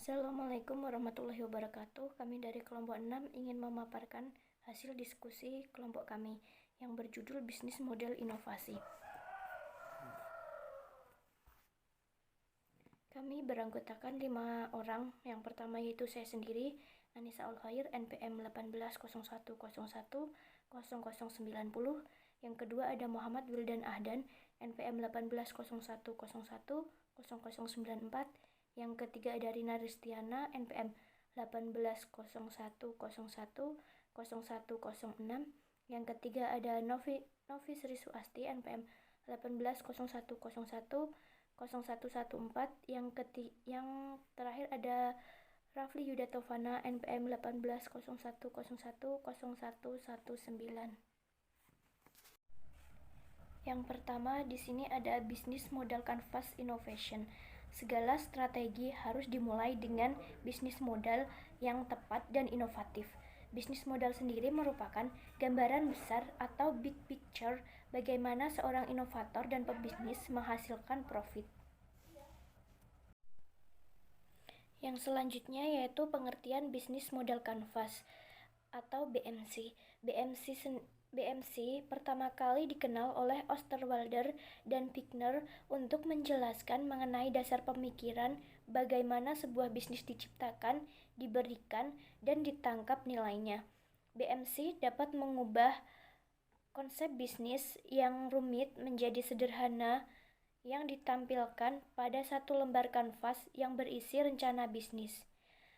Assalamualaikum warahmatullahi wabarakatuh. Kami dari kelompok 6 ingin memaparkan hasil diskusi kelompok kami yang berjudul Bisnis Model Inovasi. Kami beranggotakan 5 orang. Yang pertama yaitu saya sendiri, Anissa Al-Khair, NPM 1801010090. Yang kedua ada Muhammad Wildan Ahdan, NPM 1801010094. Yang ketiga ada Rina Ristiana, NPM 1801010106. Yang ketiga ada Novi Sri Suasti, NPM 1801010114. Yang terakhir ada Rafli Yuda Taufana, NPM 1801010119. Yang pertama di sini ada bisnis modal canvas innovation. Segala strategi harus dimulai dengan bisnis modal yang tepat dan inovatif. Bisnis modal sendiri merupakan gambaran besar atau big picture bagaimana seorang inovator dan pebisnis menghasilkan profit. Yang selanjutnya yaitu pengertian bisnis modal canvas atau BMC. BMC pertama kali dikenal oleh Osterwalder dan Pickner untuk menjelaskan mengenai dasar pemikiran bagaimana sebuah bisnis diciptakan, diberikan, dan ditangkap nilainya. BMC dapat mengubah konsep bisnis yang rumit menjadi sederhana yang ditampilkan pada satu lembar kanvas yang berisi rencana bisnis.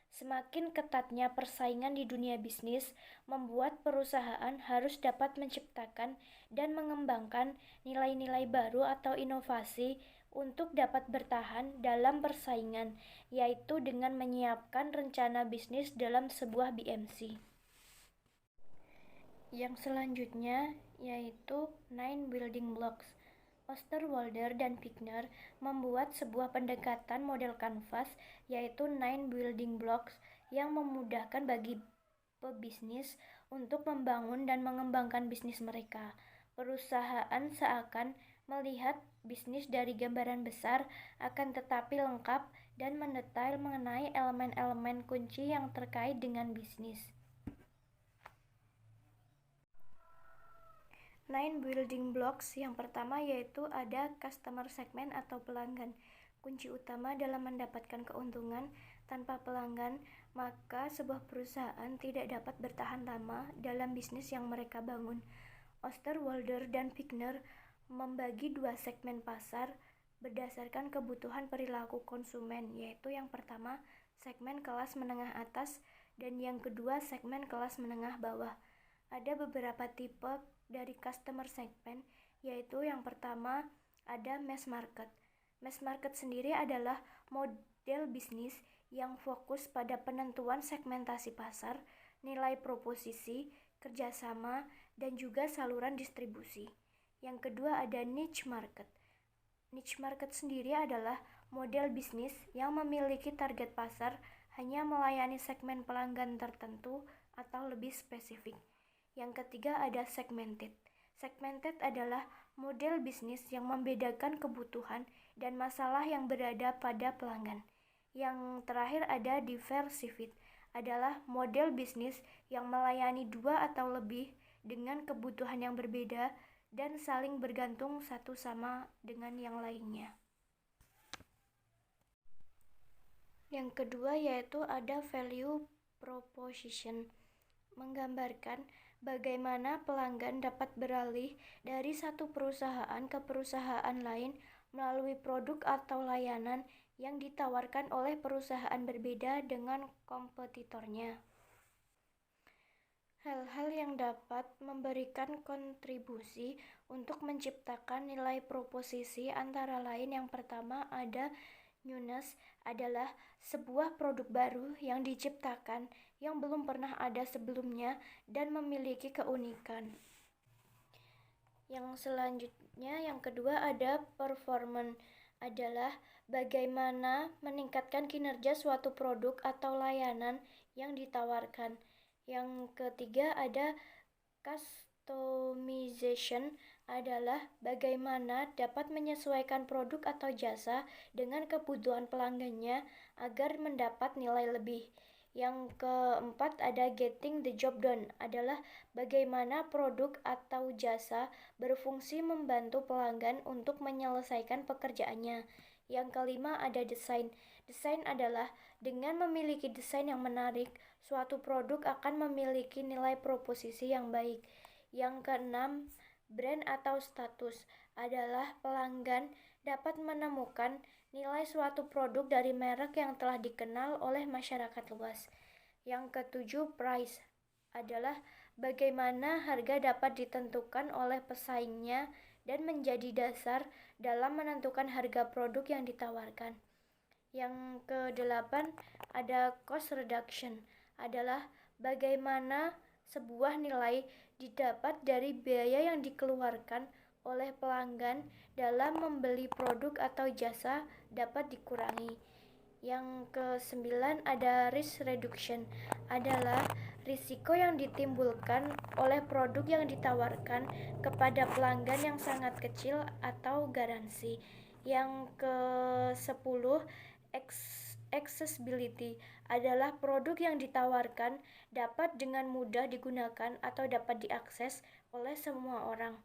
Semakin ketatnya persaingan di dunia bisnis, membuat perusahaan harus dapat menciptakan dan mengembangkan nilai-nilai baru atau inovasi untuk dapat bertahan dalam persaingan, yaitu dengan menyiapkan rencana bisnis dalam sebuah BMC. Yang selanjutnya yaitu 9 building blocks. Osterwalder dan Pickner membuat sebuah pendekatan model kanvas yaitu 9 building blocks yang memudahkan bagi pebisnis untuk membangun dan mengembangkan bisnis mereka. Perusahaan seakan melihat bisnis dari gambaran besar akan tetapi lengkap dan mendetail mengenai elemen-elemen kunci yang terkait dengan bisnis. 9 building blocks yang pertama yaitu ada customer segment atau pelanggan. Kunci utama dalam mendapatkan keuntungan. Tanpa pelanggan, maka sebuah perusahaan tidak dapat bertahan lama dalam bisnis yang mereka bangun. Osterwalder dan Pickner membagi 2 segmen pasar berdasarkan kebutuhan perilaku konsumen, yaitu yang pertama segmen kelas menengah atas dan yang kedua segmen kelas menengah bawah. Ada beberapa tipe dari customer segment, yaitu yang pertama ada mass market. Mass market sendiri adalah model bisnis yang fokus pada penentuan segmentasi pasar, nilai proposisi, kerjasama, dan juga saluran distribusi. Yang kedua ada niche market. Niche market sendiri adalah model bisnis yang memiliki target pasar hanya melayani segmen pelanggan tertentu atau lebih spesifik. Yang ketiga ada segmented. Segmented adalah model bisnis yang membedakan kebutuhan dan masalah yang berada pada pelanggan. Yang terakhir ada diversified, adalah model bisnis yang melayani 2 atau lebih dengan kebutuhan yang berbeda dan saling bergantung satu sama dengan yang lainnya. Yang kedua yaitu ada value proposition, menggambarkan bagaimana pelanggan dapat beralih dari satu perusahaan ke perusahaan lain melalui produk atau layanan yang ditawarkan oleh perusahaan berbeda dengan kompetitornya. Hal-hal yang dapat memberikan kontribusi untuk menciptakan nilai proposisi antara lain yang pertama ada newness, adalah sebuah produk baru yang diciptakan yang belum pernah ada sebelumnya dan memiliki keunikan. Yang selanjutnya yang kedua ada performance, adalah bagaimana meningkatkan kinerja suatu produk atau layanan yang ditawarkan. Yang ketiga ada customization, adalah bagaimana dapat menyesuaikan produk atau jasa dengan kebutuhan pelanggannya agar mendapat nilai lebih. Yang keempat ada getting the job done, adalah bagaimana produk atau jasa berfungsi membantu pelanggan untuk menyelesaikan pekerjaannya. Yang kelima ada desain. Desain adalah dengan memiliki desain yang menarik, suatu produk akan memiliki nilai proposisi yang baik. Yang keenam, brand atau status, adalah pelanggan dapat menemukan nilai suatu produk dari merek yang telah dikenal oleh masyarakat luas. Yang ketujuh, price, adalah bagaimana harga dapat ditentukan oleh pesaingnya dan menjadi dasar dalam menentukan harga produk yang ditawarkan. Yang kedelapan ada cost reduction, adalah bagaimana sebuah nilai didapat dari biaya yang dikeluarkan oleh pelanggan dalam membeli produk atau jasa dapat dikurangi. Yang kesembilan ada risk reduction, adalah risiko yang ditimbulkan oleh produk yang ditawarkan kepada pelanggan yang sangat kecil atau garansi. Yang ke-10 accessibility, adalah produk yang ditawarkan dapat dengan mudah digunakan atau dapat diakses oleh semua orang.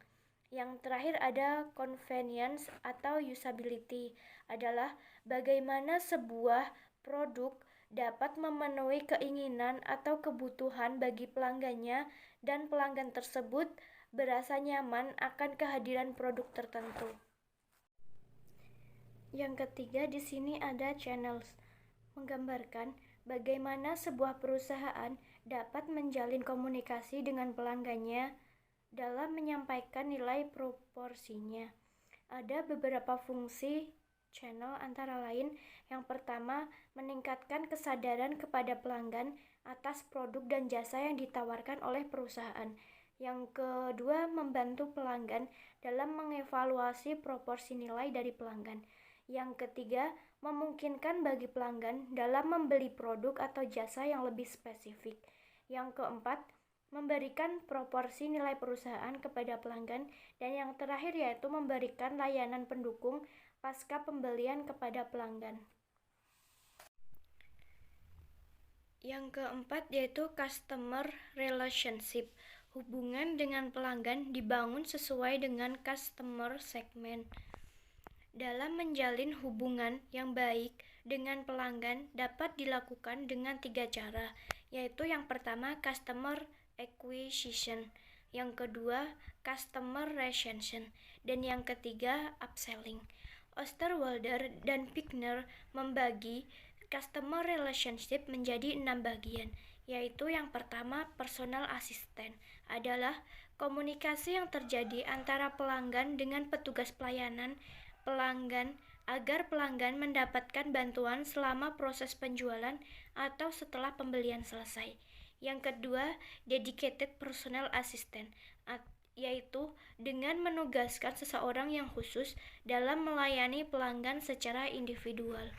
Yang terakhir ada convenience atau usability, adalah bagaimana sebuah produk dapat memenuhi keinginan atau kebutuhan bagi pelanggannya dan pelanggan tersebut berasa nyaman akan kehadiran produk tertentu. Yang ketiga di sini ada channels, menggambarkan bagaimana sebuah perusahaan dapat menjalin komunikasi dengan pelanggannya dalam menyampaikan nilai proporsinya. Ada beberapa fungsi channel antara lain, yang pertama meningkatkan kesadaran kepada pelanggan atas produk dan jasa yang ditawarkan oleh perusahaan. Yang kedua membantu pelanggan dalam mengevaluasi proporsi nilai dari pelanggan. Yang ketiga memungkinkan bagi pelanggan dalam membeli produk atau jasa yang lebih spesifik. Yang keempat memberikan proporsi nilai perusahaan kepada pelanggan, dan yang terakhir yaitu memberikan layanan pendukung pasca pembelian kepada pelanggan. Yang keempat yaitu customer relationship, hubungan dengan pelanggan dibangun sesuai dengan customer segment. Dalam menjalin hubungan yang baik dengan pelanggan dapat dilakukan dengan 3 cara, yaitu yang pertama customer acquisition, yang kedua customer retention, dan yang ketiga upselling. Osterwalder dan Pickner membagi customer relationship menjadi 6 bagian, yaitu yang pertama personal assistant, adalah komunikasi yang terjadi antara pelanggan dengan petugas pelayanan pelanggan agar pelanggan mendapatkan bantuan selama proses penjualan atau setelah pembelian selesai. Yang kedua, dedicated personal assistant, yaitu dengan menugaskan seseorang yang khusus dalam melayani pelanggan secara individual.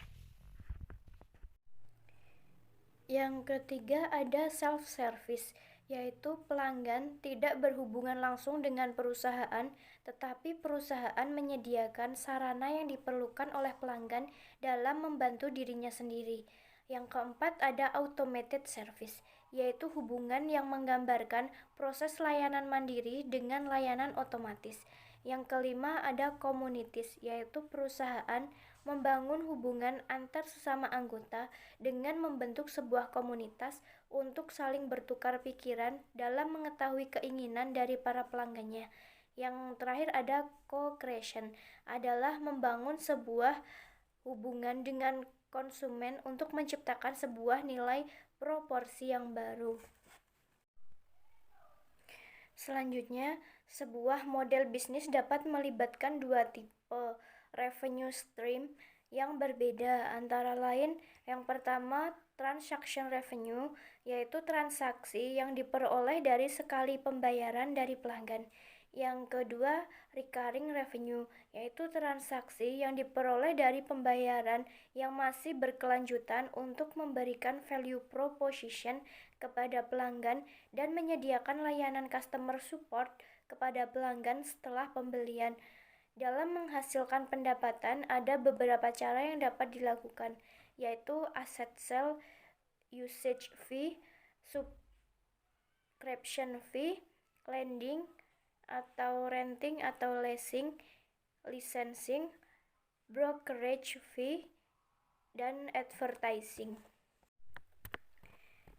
Yang ketiga ada self-service, yaitu pelanggan tidak berhubungan langsung dengan perusahaan, tetapi perusahaan menyediakan sarana yang diperlukan oleh pelanggan dalam membantu dirinya sendiri. Yang keempat ada automated service, yaitu hubungan yang menggambarkan proses layanan mandiri dengan layanan otomatis. Yang kelima ada communities, yaitu perusahaan membangun hubungan antar sesama anggota dengan membentuk sebuah komunitas untuk saling bertukar pikiran dalam mengetahui keinginan dari para pelanggannya. Yang terakhir ada co-creation, adalah membangun sebuah hubungan dengan konsumen untuk menciptakan sebuah nilai proporsi yang baru. Selanjutnya, sebuah model bisnis dapat melibatkan 2 tipe revenue stream yang berbeda, antara lain yang pertama transaction revenue, yaitu transaksi yang diperoleh dari sekali pembayaran dari pelanggan. Yang kedua recurring revenue, yaitu transaksi yang diperoleh dari pembayaran yang masih berkelanjutan untuk memberikan value proposition kepada pelanggan dan menyediakan layanan customer support kepada pelanggan setelah pembelian. Dalam menghasilkan pendapatan, ada beberapa cara yang dapat dilakukan, yaitu asset sale, usage fee, subscription fee, lending atau renting atau leasing, licensing, brokerage fee, dan advertising.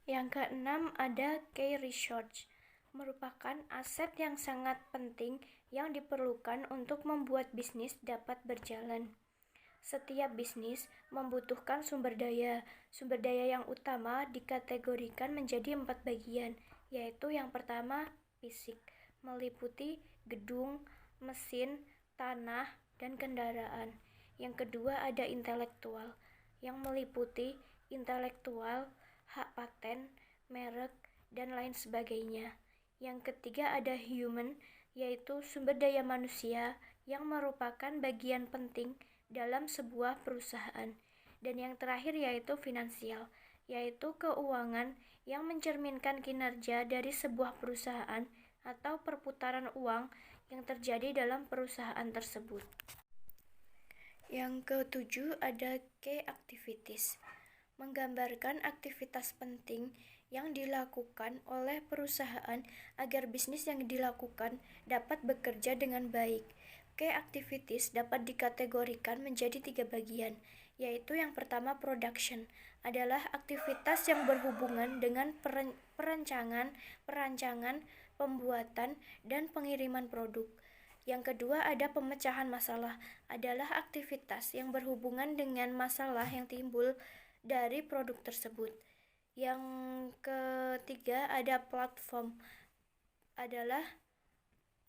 Yang keenam ada key research, merupakan aset yang sangat penting yang diperlukan untuk membuat bisnis dapat berjalan. Setiap bisnis membutuhkan sumber daya. Sumber daya yang utama dikategorikan menjadi 4 bagian, yaitu yang pertama fisik, meliputi gedung, mesin, tanah, dan kendaraan. Yang kedua ada intelektual, yang meliputi intelektual, hak paten, merek, dan lain sebagainya. Yang ketiga ada human, yaitu sumber daya manusia yang merupakan bagian penting dalam sebuah perusahaan. Dan yang terakhir yaitu finansial, yaitu keuangan yang mencerminkan kinerja dari sebuah perusahaan atau perputaran uang yang terjadi dalam perusahaan tersebut. Yang ketujuh ada key activities, menggambarkan aktivitas penting yang dilakukan oleh perusahaan agar bisnis yang dilakukan dapat bekerja dengan baik. Key activities dapat dikategorikan menjadi 3 bagian, yaitu yang pertama production, adalah aktivitas yang berhubungan dengan perancangan, pembuatan, dan pengiriman produk. Yang kedua ada pemecahan masalah, adalah aktivitas yang berhubungan dengan masalah yang timbul dari produk tersebut. Yang ketiga ada platform, adalah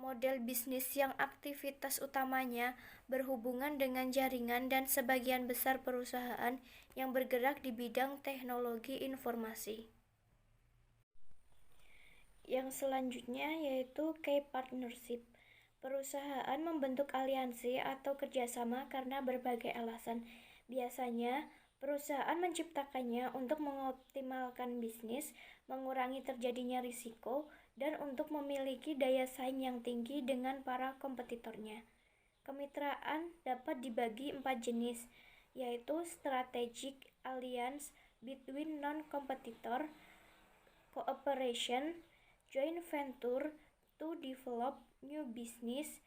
model bisnis yang aktivitas utamanya berhubungan dengan jaringan dan sebagian besar perusahaan yang bergerak di bidang teknologi informasi. Yang selanjutnya yaitu key partnership. Perusahaan membentuk aliansi atau kerjasama karena berbagai alasan. Biasanya, perusahaan menciptakannya untuk mengoptimalkan bisnis, mengurangi terjadinya risiko, dan untuk memiliki daya saing yang tinggi dengan para kompetitornya. Kemitraan dapat dibagi 4 jenis, yaitu strategic alliance between non-competitor, cooperation, joint venture to develop new business,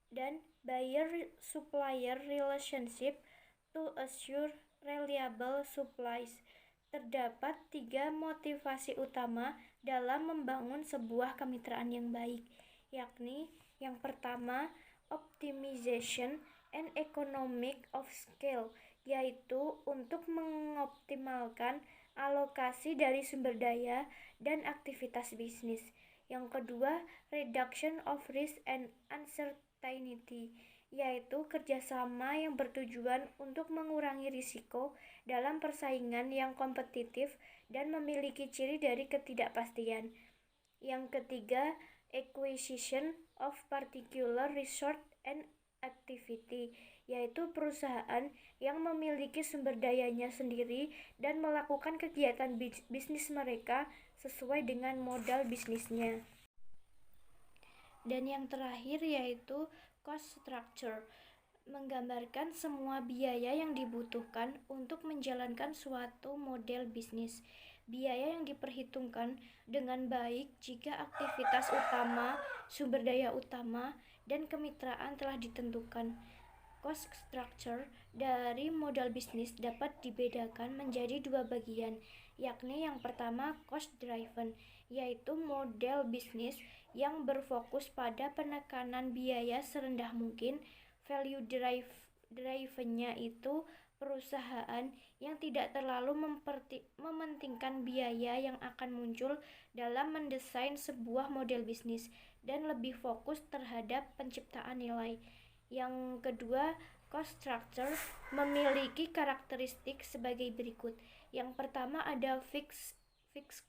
dan buyer-supplier relationship to assure reliable supplies. Terdapat 3 motivasi utama dalam membangun sebuah kemitraan yang baik, yakni yang pertama, optimization and economic of scale, yaitu untuk mengoptimalkan alokasi dari sumber daya dan aktivitas bisnis. Yang kedua, reduction of risk and uncertainty, yaitu kerjasama yang bertujuan untuk mengurangi risiko dalam persaingan yang kompetitif dan memiliki ciri dari ketidakpastian. Yang ketiga, acquisition of particular resource and activity, yaitu perusahaan yang memiliki sumber dayanya sendiri dan melakukan kegiatan bisnis mereka sesuai dengan modal bisnisnya. Dan yang terakhir yaitu cost structure, menggambarkan semua biaya yang dibutuhkan untuk menjalankan suatu model bisnis. Biaya yang diperhitungkan dengan baik jika aktivitas utama, sumber daya utama, dan kemitraan telah ditentukan. Cost structure dari modal bisnis dapat dibedakan menjadi 2 bagian, yakni yang pertama cost driven, yaitu model bisnis yang berfokus pada penekanan biaya serendah mungkin. Value driven-nya itu perusahaan yang tidak terlalu mementingkan biaya yang akan muncul dalam mendesain sebuah model bisnis dan lebih fokus terhadap penciptaan nilai. Yang kedua, cost structure memiliki karakteristik sebagai berikut. Yang pertama ada fixed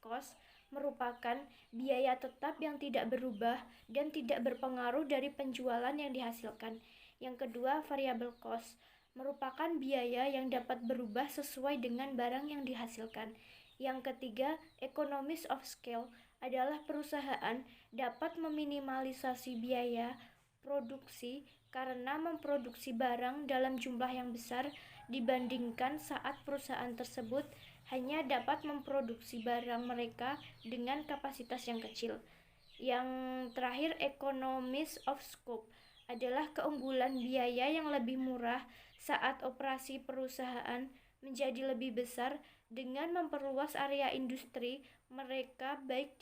cost, merupakan biaya tetap yang tidak berubah dan tidak berpengaruh dari penjualan yang dihasilkan. Yang kedua, variable cost, merupakan biaya yang dapat berubah sesuai dengan barang yang dihasilkan. Yang ketiga, economies of scale, adalah perusahaan dapat meminimalisasi biaya produksi karena memproduksi barang dalam jumlah yang besar dibandingkan saat perusahaan tersebut hanya dapat memproduksi barang mereka dengan kapasitas yang kecil. Yang terakhir, economies of scope adalah keunggulan biaya yang lebih murah saat operasi perusahaan menjadi lebih besar dengan memperluas area industri mereka baik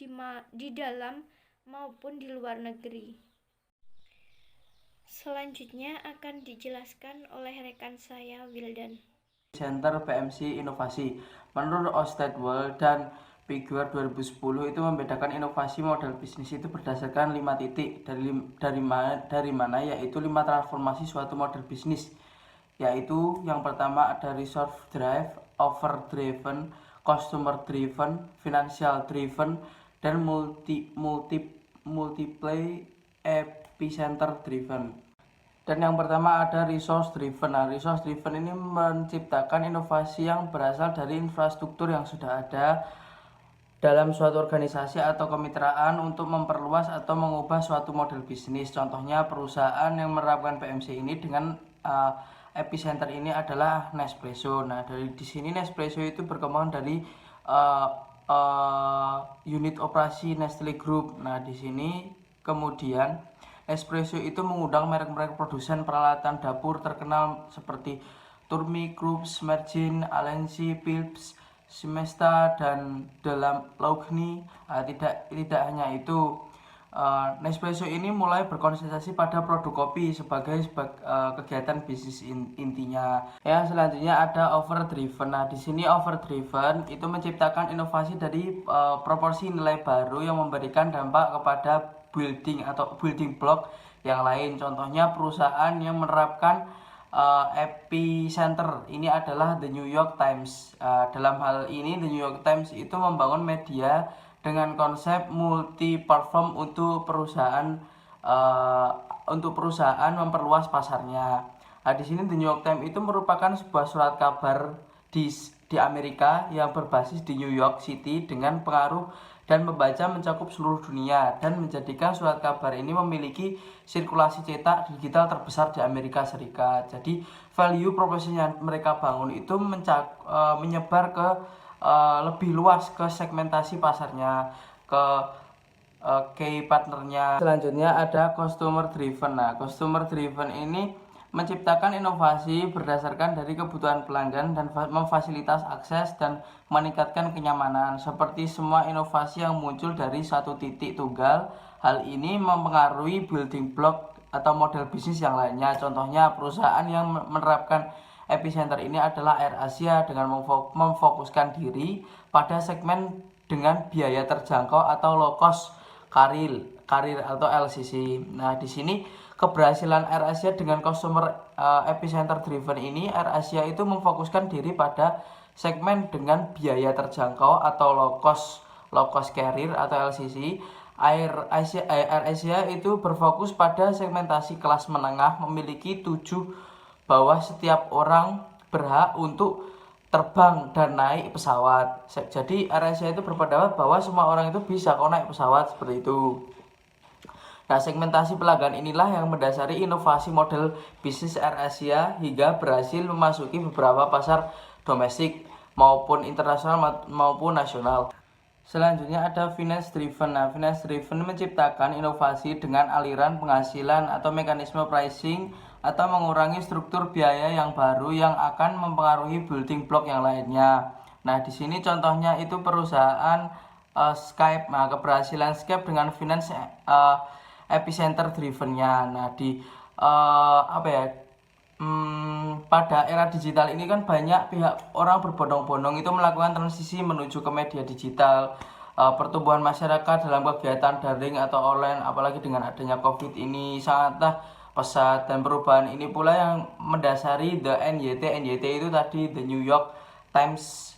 di dalam maupun di luar negeri. Selanjutnya akan dijelaskan oleh rekan saya, Wildan. Center PMC Inovasi. Menurut Ostedwell dan Figure 2010 itu membedakan inovasi model bisnis itu berdasarkan 5 titik dari mana yaitu 5 transformasi suatu model bisnis, yaitu yang pertama ada resource drive, offer driven, customer driven, financial driven, dan multiply epicenter driven. Dan yang pertama ada resource driven. Nah, resource driven ini menciptakan inovasi yang berasal dari infrastruktur yang sudah ada dalam suatu organisasi atau kemitraan untuk memperluas atau mengubah suatu model bisnis. Contohnya perusahaan yang menerapkan PMC ini dengan epicenter ini adalah Nespresso. Nah, di sini Nespresso itu berkembang dari unit operasi Nestle Group. Nah, di sini kemudian Nespresso itu mengundang merek-merek produsen peralatan dapur terkenal seperti Turmi, Krups, Mergin, Alensi, Philips, Semesta, dan DeLonghi. Tidak hanya itu, Nespresso ini mulai berkonsentrasi pada produk kopi sebagai kegiatan bisnis intinya. Ya, selanjutnya ada overdriven. Nah, di sini overdriven itu menciptakan inovasi dari proporsi nilai baru yang memberikan dampak kepada building block yang lain. Contohnya perusahaan yang menerapkan epicenter ini adalah The New York Times. Dalam hal ini The New York Times itu membangun media dengan konsep multi-platform untuk perusahaan memperluas pasarnya. Nah, di sini The New York Times itu merupakan sebuah surat kabar di Amerika yang berbasis di New York City dengan pengaruh dan membaca mencakup seluruh dunia dan menjadikan surat kabar ini memiliki sirkulasi cetak digital terbesar di Amerika Serikat. Jadi value proposition yang mereka bangun itu menyebar ke lebih luas ke segmentasi pasarnya, ke key partnernya. Selanjutnya ada customer driven. Nah, customer driven ini menciptakan inovasi berdasarkan dari kebutuhan pelanggan dan memfasilitas akses dan meningkatkan kenyamanan. Seperti semua inovasi yang muncul dari satu titik tunggal, hal ini mempengaruhi building block atau model bisnis yang lainnya. Contohnya perusahaan yang menerapkan epicenter ini adalah AirAsia dengan memfokuskan diri pada segmen dengan biaya terjangkau atau low cost karir atau LCC. Nah, di sini keberhasilan AirAsia dengan customer epicenter driven ini, AirAsia itu memfokuskan diri pada segmen dengan biaya terjangkau atau low cost carrier atau LCC. AirAsia itu berfokus pada segmentasi kelas menengah, memiliki 7 bahwa setiap orang berhak untuk terbang dan naik pesawat. Jadi AirAsia itu berpendapat bahwa semua orang itu bisa kok naik pesawat seperti itu. Nah, segmentasi pelanggan inilah yang mendasari inovasi model bisnis AirAsia hingga berhasil memasuki beberapa pasar domestik maupun internasional maupun nasional. Selanjutnya ada finance driven. Nah, finance driven menciptakan inovasi dengan aliran penghasilan atau mekanisme pricing atau mengurangi struktur biaya yang baru yang akan mempengaruhi building block yang lainnya. Nah, di sini contohnya itu perusahaan Skype. Nah, keberhasilan Skype dengan finance epicenter drivennya. Nah, pada era digital ini kan banyak pihak orang berbondong-bondong itu melakukan transisi menuju ke media digital. Pertumbuhan masyarakat dalam kegiatan daring atau online, apalagi dengan adanya COVID ini sangatlah pesat, dan perubahan ini pula yang mendasari The NYT itu tadi The New York Times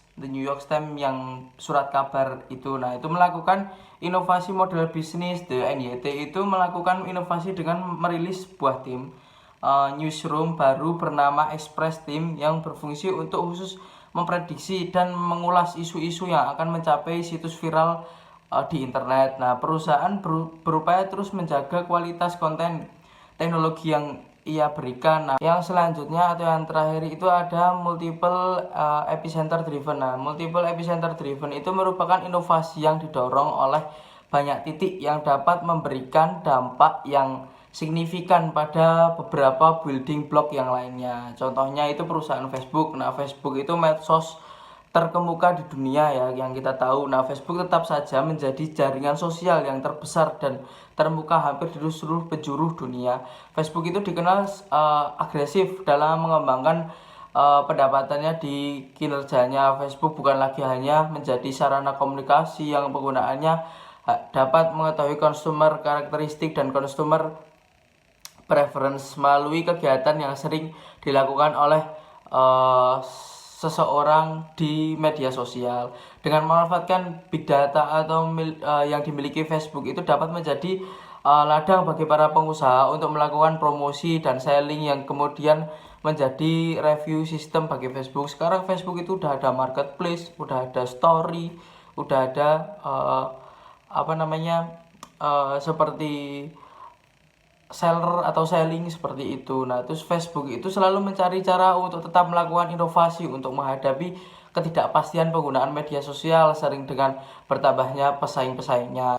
yang surat kabar itu. Nah, itu melakukan inovasi model bisnis. The NYT itu melakukan inovasi dengan merilis sebuah tim newsroom baru bernama Express Team yang berfungsi untuk khusus memprediksi dan mengulas isu-isu yang akan mencapai situs viral di internet. Nah, perusahaan berupaya terus menjaga kualitas konten teknologi yang ia berikan. Nah, yang selanjutnya atau yang terakhir itu ada multiple epicenter driven. Nah, multiple epicenter driven itu merupakan inovasi yang didorong oleh banyak titik yang dapat memberikan dampak yang signifikan pada beberapa building block yang lainnya. Contohnya itu perusahaan Facebook. Nah, Facebook itu medsos terkemuka di dunia ya yang kita tahu. Nah, Facebook tetap saja menjadi jaringan sosial yang terbesar dan terbuka hampir di seluruh penjuru dunia. Facebook itu dikenal agresif dalam mengembangkan pendapatannya. Di kinerjanya Facebook bukan lagi hanya menjadi sarana komunikasi yang penggunaannya dapat mengetahui consumer karakteristik dan consumer preference melalui kegiatan yang sering dilakukan oleh uh, seseorang di media sosial. Dengan memanfaatkan big data atau yang dimiliki Facebook itu dapat menjadi ladang bagi para pengusaha untuk melakukan promosi dan selling yang kemudian menjadi review sistem bagi Facebook. Sekarang Facebook itu udah ada marketplace, udah ada story, udah ada seperti seller atau selling seperti itu. Nah, terus Facebook itu selalu mencari cara untuk tetap melakukan inovasi untuk menghadapi ketidakpastian penggunaan media sosial sering dengan bertambahnya pesaing-pesaingnya.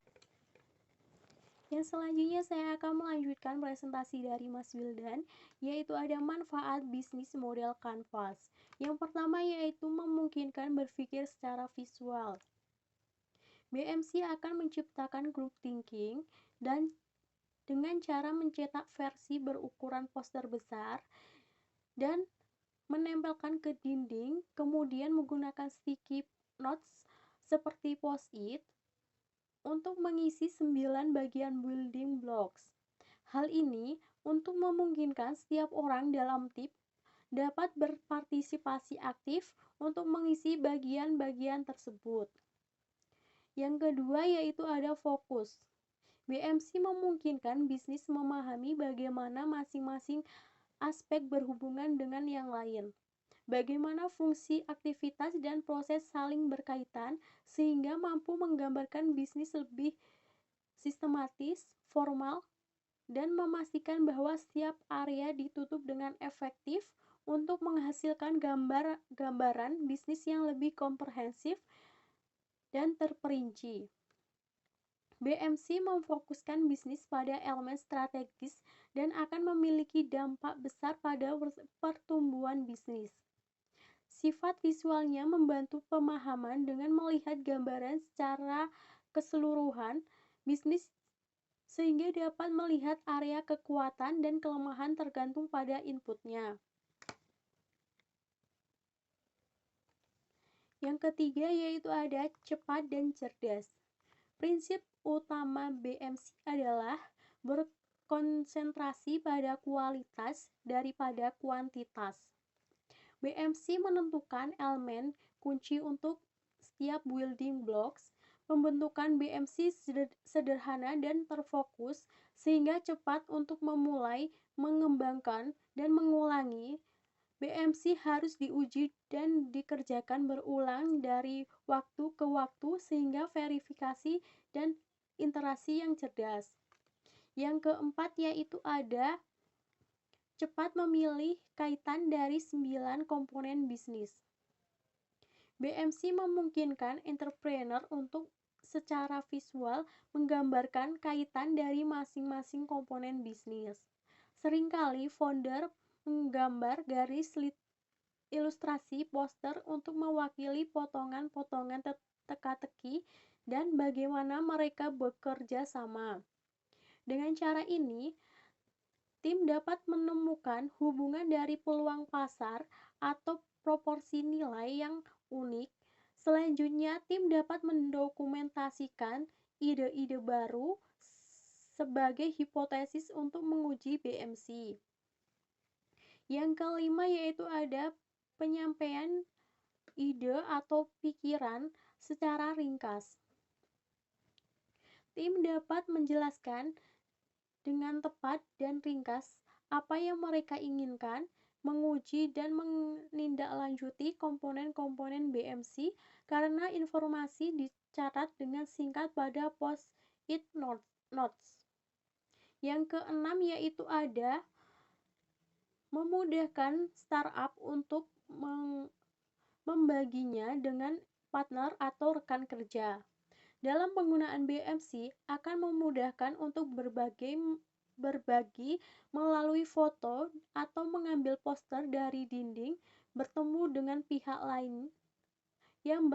Yang selanjutnya saya akan melanjutkan presentasi dari Mas Wildan, yaitu ada manfaat bisnis model Canvas. Yang pertama yaitu memungkinkan berpikir secara visual. BMC akan menciptakan group thinking dan dengan cara mencetak versi berukuran poster besar dan menempelkan ke dinding, kemudian menggunakan sticky notes seperti post-it untuk mengisi 9 bagian building blocks. Hal ini untuk memungkinkan setiap orang dalam tim dapat berpartisipasi aktif untuk mengisi bagian-bagian tersebut. Yang kedua yaitu ada fokus. BMC memungkinkan bisnis memahami bagaimana masing-masing aspek berhubungan dengan yang lain. Bagaimana fungsi, aktivitas, dan proses saling berkaitan sehingga mampu menggambarkan bisnis lebih sistematis, formal, dan memastikan bahwa setiap area ditutup dengan efektif untuk menghasilkan gambaran bisnis yang lebih komprehensif dan terperinci. BMC memfokuskan bisnis pada elemen strategis dan akan memiliki dampak besar pada pertumbuhan bisnis. Sifat visualnya membantu pemahaman dengan melihat gambaran secara keseluruhan bisnis sehingga dapat melihat area kekuatan dan kelemahan tergantung pada inputnya. Yang ketiga yaitu ada cepat dan cerdas. Prinsip utama BMC adalah berkonsentrasi pada kualitas daripada kuantitas. BMC menentukan elemen kunci untuk setiap building blocks. Pembentukan BMC sederhana dan terfokus sehingga cepat untuk memulai, mengembangkan, dan mengulangi. BMC harus diuji dan dikerjakan berulang dari waktu ke waktu sehingga verifikasi dan interaksi yang cerdas. Yang keempat yaitu ada cepat memilih kaitan dari 9 komponen bisnis. BMC memungkinkan entrepreneur untuk secara visual menggambarkan kaitan dari masing-masing komponen bisnis. Seringkali founder menggambar garis ilustrasi poster untuk mewakili potongan-potongan teka-teki dan bagaimana mereka bekerja sama. Dengan cara ini, tim dapat menemukan hubungan dari peluang pasar atau proporsi nilai yang unik. Selanjutnya, tim dapat mendokumentasikan ide-ide baru sebagai hipotesis untuk menguji BMC. Yang kelima yaitu ada penyampaian ide atau pikiran secara ringkas. Tim dapat menjelaskan dengan tepat dan ringkas apa yang mereka inginkan menguji dan menindaklanjuti komponen-komponen BMC karena informasi dicatat dengan singkat pada post-it notes. Yang keenam yaitu ada memudahkan startup untuk membaginya dengan partner atau rekan kerja. Dalam penggunaan BMC akan memudahkan untuk berbagi melalui foto atau mengambil poster dari dinding, bertemu dengan pihak lain yang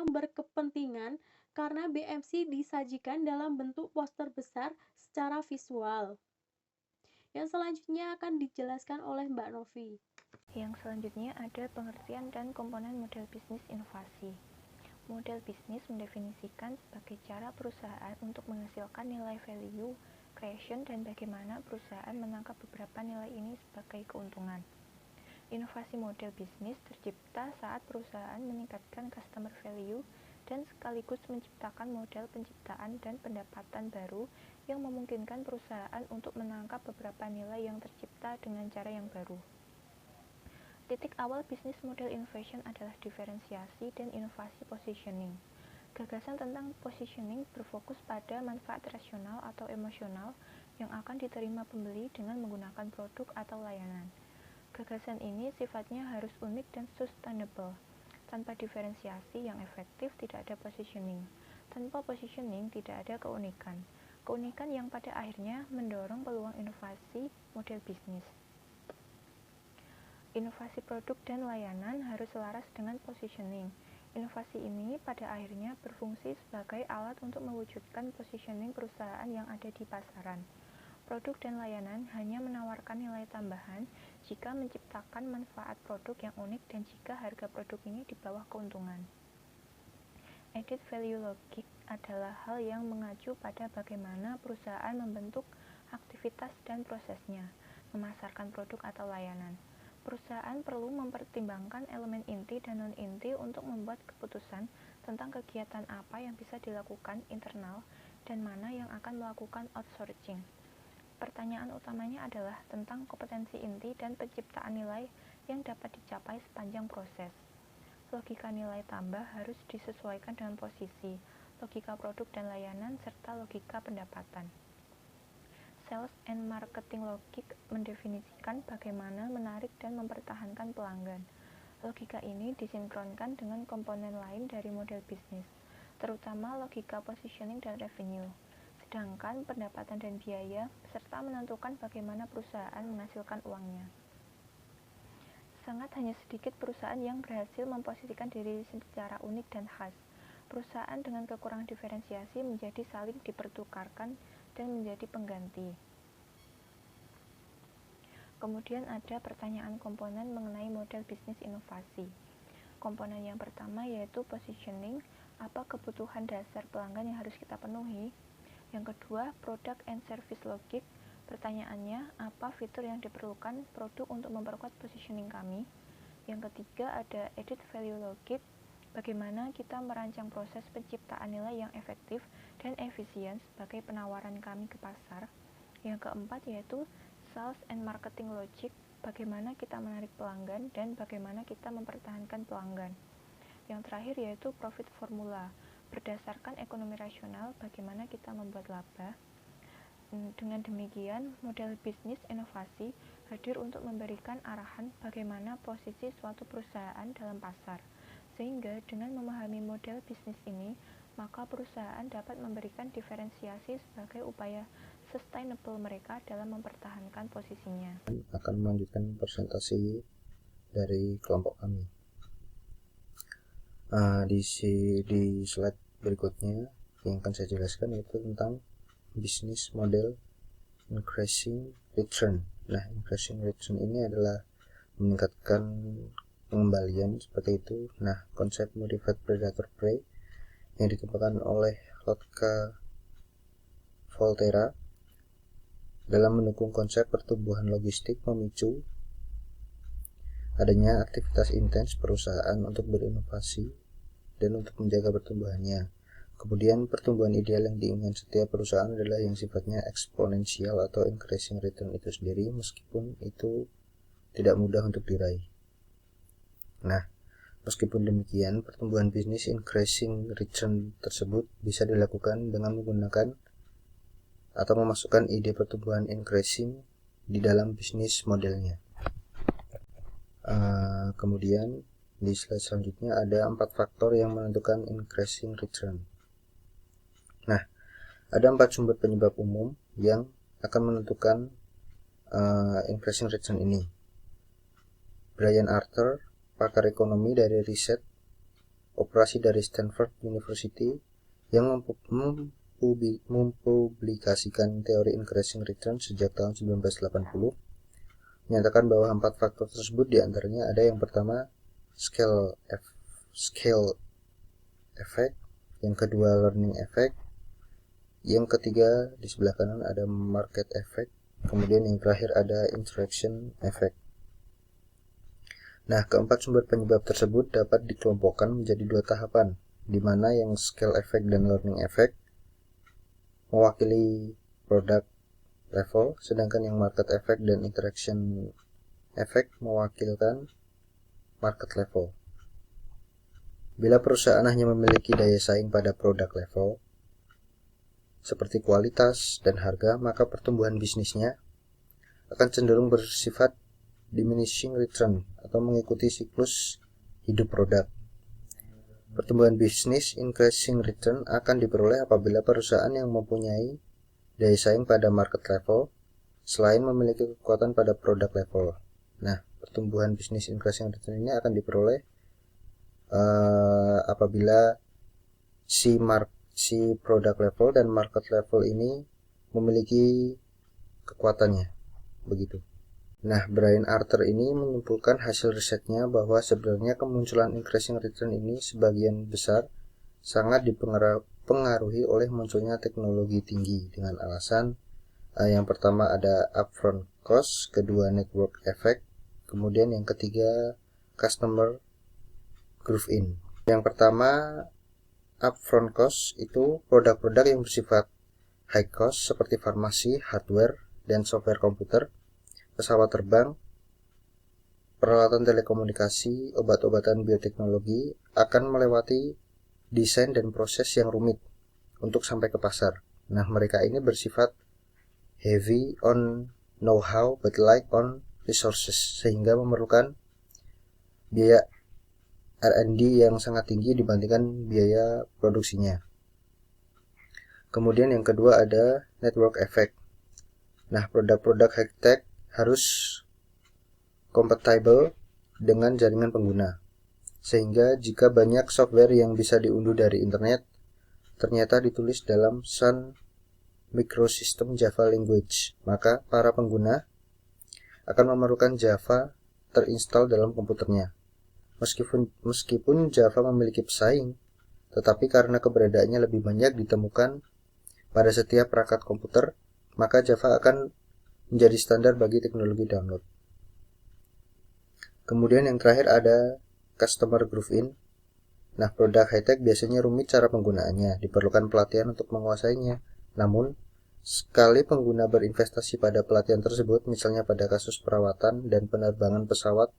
berkepentingan karena BMC disajikan dalam bentuk poster besar secara visual. Yang selanjutnya akan dijelaskan oleh Mbak Novi. Yang selanjutnya ada pengertian dan komponen model bisnis inovasi. Model bisnis mendefinisikan sebagai cara perusahaan untuk menghasilkan nilai value creation dan bagaimana perusahaan menangkap beberapa nilai ini sebagai keuntungan. Inovasi model bisnis tercipta saat perusahaan meningkatkan customer value dan sekaligus menciptakan model penciptaan dan pendapatan baru yang memungkinkan perusahaan untuk menangkap beberapa nilai yang tercipta dengan cara yang baru. Titik awal bisnis model innovation adalah diferensiasi dan inovasi positioning. Gagasan tentang positioning berfokus pada manfaat rasional atau emosional yang akan diterima pembeli dengan menggunakan produk atau layanan. Gagasan ini sifatnya harus unik dan sustainable. Tanpa diferensiasi yang efektif tidak ada positioning. Tanpa positioning tidak ada keunikan. Keunikan yang pada akhirnya mendorong peluang inovasi model bisnis. Inovasi produk dan layanan harus selaras dengan positioning. Inovasi ini pada akhirnya berfungsi sebagai alat untuk mewujudkan positioning perusahaan yang ada di pasaran. Produk dan layanan hanya menawarkan nilai tambahan jika menciptakan manfaat produk yang unik dan jika harga produk ini di bawah keuntungan. Added value logic adalah hal yang mengacu pada bagaimana perusahaan membentuk aktivitas dan prosesnya, memasarkan produk atau layanan. Perusahaan perlu mempertimbangkan elemen inti dan non-inti untuk membuat keputusan tentang kegiatan apa yang bisa dilakukan internal dan mana yang akan melakukan outsourcing. Pertanyaan utamanya adalah tentang kompetensi inti dan penciptaan nilai yang dapat dicapai sepanjang proses. Logika nilai tambah harus disesuaikan dengan posisi, logika produk dan layanan, serta logika pendapatan. Sales and marketing logic mendefinisikan bagaimana menarik dan mempertahankan pelanggan. Logika ini disinkronkan dengan komponen lain dari model bisnis, terutama logika positioning dan revenue, sedangkan pendapatan dan biaya, serta menentukan bagaimana perusahaan menghasilkan uangnya. Sangat hanya sedikit perusahaan yang berhasil memposisikan diri secara unik dan khas. Perusahaan dengan kekurangan diferensiasi menjadi saling dipertukarkan dan menjadi pengganti. Kemudian ada pertanyaan komponen mengenai model bisnis inovasi. Komponen yang pertama yaitu positioning, apa kebutuhan dasar pelanggan yang harus kita penuhi. Yang kedua, product and service logic. Pertanyaannya, apa fitur yang diperlukan produk untuk memperkuat positioning kami. Yang ketiga ada added value logic. Bagaimana kita merancang proses penciptaan nilai yang efektif dan efisien sebagai penawaran kami ke pasar. Yang keempat yaitu sales and marketing logic, bagaimana kita menarik pelanggan dan bagaimana kita mempertahankan pelanggan. Yang terakhir yaitu profit formula, berdasarkan ekonomi rasional, bagaimana kita membuat laba. Dengan demikian, model bisnis inovasi hadir untuk memberikan arahan bagaimana posisi suatu perusahaan dalam pasar. Sehingga dengan memahami model bisnis ini, maka perusahaan dapat memberikan diferensiasi sebagai upaya sustainable mereka dalam mempertahankan posisinya. Akan melanjutkan presentasi dari kelompok kami. Di slide berikutnya yang akan saya jelaskan yaitu tentang bisnis model increasing return. Nah, increasing return ini adalah meningkatkan pengembalian seperti itu. Nah, konsep modified predator prey yang dikembangkan oleh Lotka Volterra dalam mendukung konsep pertumbuhan logistik memicu adanya aktivitas intens perusahaan untuk berinovasi dan untuk menjaga pertumbuhannya. Kemudian pertumbuhan ideal yang diinginkan setiap perusahaan adalah yang sifatnya eksponensial atau increasing return itu sendiri, meskipun itu tidak mudah untuk diraih. Nah, meskipun demikian, pertumbuhan bisnis increasing return tersebut bisa dilakukan dengan menggunakan atau memasukkan ide pertumbuhan increasing di dalam bisnis modelnya. Kemudian di slide selanjutnya ada 4 faktor yang menentukan increasing return. Nah, ada 4 sumber penyebab umum yang akan menentukan increasing return ini. Brian Arthur, pakar ekonomi dari riset operasi dari Stanford University, yang mempublikasikan teori increasing return sejak tahun 1980, menyatakan bahwa 4 faktor tersebut diantaranya ada yang pertama scale effect, yang kedua learning effect, yang ketiga di sebelah kanan ada market effect, kemudian yang terakhir ada interaction effect. Nah, keempat sumber penyebab tersebut dapat dikelompokkan menjadi 2 tahapan, di mana yang scale effect dan learning effect mewakili product level, sedangkan yang market effect dan interaction effect mewakilkan market level. Bila perusahaan hanya memiliki daya saing pada produk level, seperti kualitas dan harga, maka pertumbuhan bisnisnya akan cenderung bersifat diminishing return atau mengikuti siklus hidup produk. Pertumbuhan bisnis increasing return akan diperoleh apabila perusahaan yang mempunyai daya saing pada market level selain memiliki kekuatan pada produk level. Nah, pertumbuhan bisnis increasing return ini akan diperoleh apabila si produk level dan market level ini memiliki kekuatannya, begitu. Nah, Brian Arthur ini menyimpulkan hasil risetnya bahwa sebenarnya kemunculan increasing return ini sebagian besar sangat dipengaruhi oleh munculnya teknologi tinggi dengan alasan yang pertama ada upfront cost, kedua network effect, kemudian yang ketiga customer groove in. Yang pertama upfront cost itu produk-produk yang bersifat high cost seperti farmasi, hardware, dan software komputer, pesawat terbang, peralatan telekomunikasi, obat-obatan bioteknologi akan melewati desain dan proses yang rumit untuk sampai ke pasar. Nah, mereka ini bersifat heavy on know-how but light on resources, sehingga memerlukan biaya R&D yang sangat tinggi dibandingkan biaya produksinya. Kemudian yang kedua ada network effect. Nah, produk-produk high-tech harus compatible dengan jaringan pengguna, sehingga jika banyak software yang bisa diunduh dari internet ternyata ditulis dalam Sun Microsystem Java Language, maka para pengguna akan memerlukan Java terinstall dalam komputernya. Meskipun Java memiliki pesaing, tetapi karena keberadaannya lebih banyak ditemukan pada setiap perangkat komputer, maka Java akan menjadi standar bagi teknologi download. Kemudian yang terakhir ada customer groove in. Nah, produk high-tech biasanya rumit cara penggunaannya, diperlukan pelatihan untuk menguasainya. Namun, sekali pengguna berinvestasi pada pelatihan tersebut, misalnya pada kasus perawatan dan penerbangan pesawat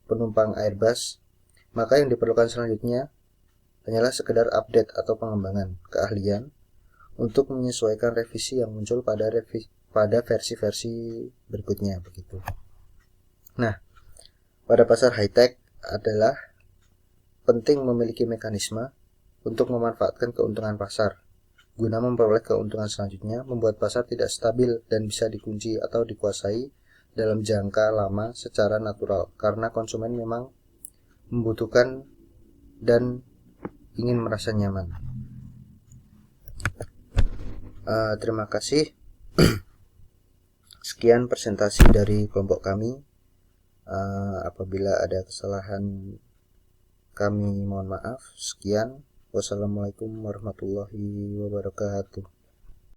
penumpang Airbus, maka yang diperlukan selanjutnya hanyalah sekedar update atau pengembangan keahlian untuk menyesuaikan revisi yang muncul pada versi-versi berikutnya, begitu. Nah, pada pasar high-tech adalah penting memiliki mekanisme untuk memanfaatkan keuntungan pasar guna memperoleh keuntungan selanjutnya, membuat pasar tidak stabil dan bisa dikunci atau dikuasai dalam jangka lama secara natural, karena konsumen memang membutuhkan dan ingin merasa nyaman. Terima kasih. Sekian presentasi dari kelompok kami. Apabila ada kesalahan, kami mohon maaf. Sekian. Wassalamualaikum warahmatullahi wabarakatuh.